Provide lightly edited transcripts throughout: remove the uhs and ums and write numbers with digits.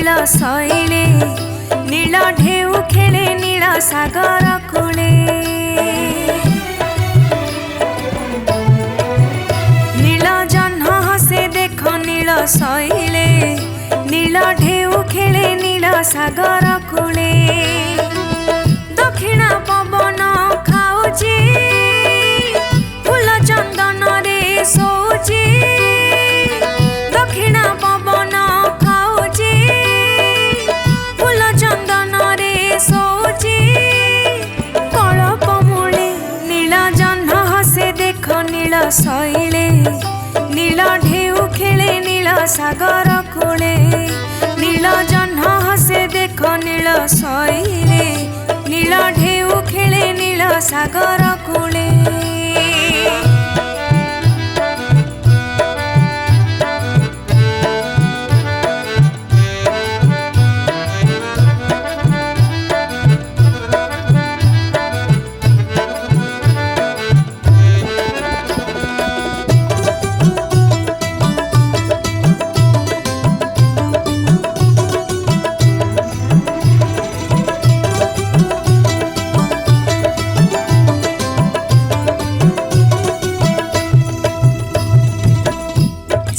नील Shelley नील ढेउ खेले नील सागर कूले नील जह्न हसे देख नील शैले नील ढेउ खेले नील सागर कूले दक्षिण पवन खाऊची फूल चंदन रे सोची दक्षिण पवन खाऊची फूल चंदन रे सोची कलप मूले नील जह्न हसे देख नील शैले नील ढेउ खेले नील सागर कूले नील जह्न हसे देख नील शैले नील ढेउ खेले नील सागर कूले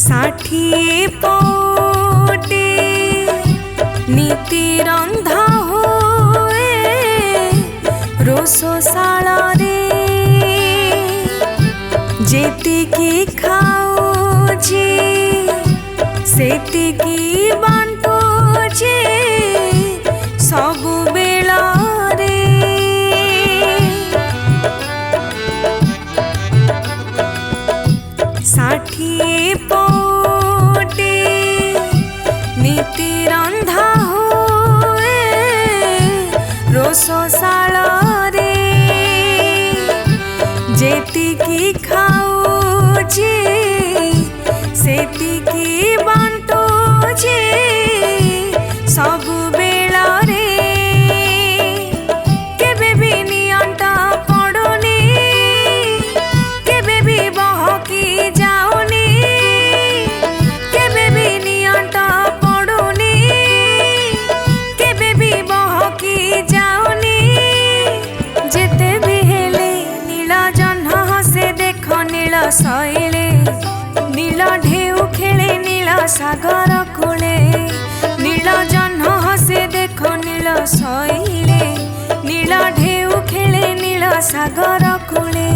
षाठिए पौटे नीति रंधा हुए रोषशाल रे जेतिकी खाऊची सेतिकी बांटुची सबु बेला रे षाठिए पौटे नीति रंधा हुए रोषशाल रे जेतिकी खाऊची सेतिकी बांटुची सबु बेला रे केबे भी नियंता पड़ुनी केबे भी बहकी जाऊनी केबे भी नियंता पड़ुनी केबे भी बहकी जाऊनी जेते भी हेले नील जह्न हसे देख नील शैले नील ढेउ खेले नील सागर कूले नील जह्न हसे देख नील शैले नील ढेउ खेले नील सागर कूले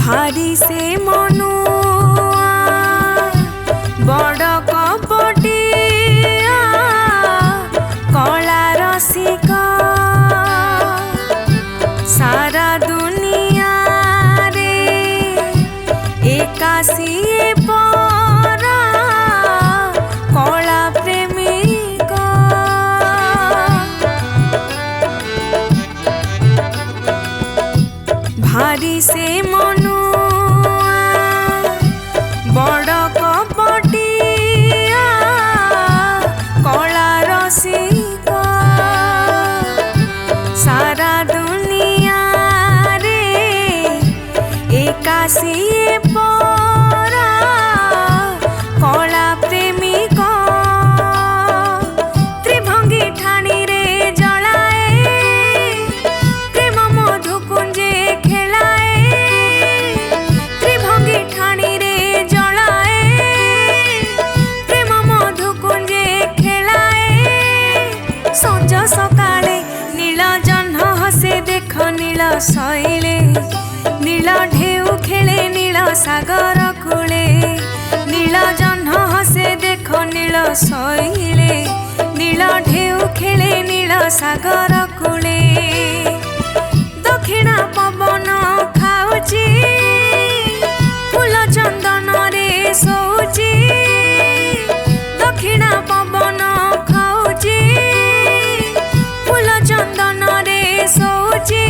भारी से मनुआ बड़ कपटिया कला रसिका सारा दुनिया रे एकासी परा कला प्रेमिका भारी से मनुआ बड़ कपटिया कला रसिका सारा दुनिया रे एकासी परा कला प्रेमिका त्रिभंगी ठाणी रे जलाए प्रेम मधु कुंजे त्रिभंगी ठाणी रे जलाए प्रेम मधु कुंजे खेलाए संज सकाळे नील जह्न हसे देख नील शैले नील ढेउ खेले नील सागर कूले नील जह्न हसे देख नील शैले नील ढेउ खेले नील सागर कूले दक्षिण पवन खाऊची फूल चंदन रे ଶୋଉଛି ଦକ୍ଷିଣା ପବନ ଖାଉଛି ଫୁଲ ଚନ୍ଦନରେ ଶୋଉଛି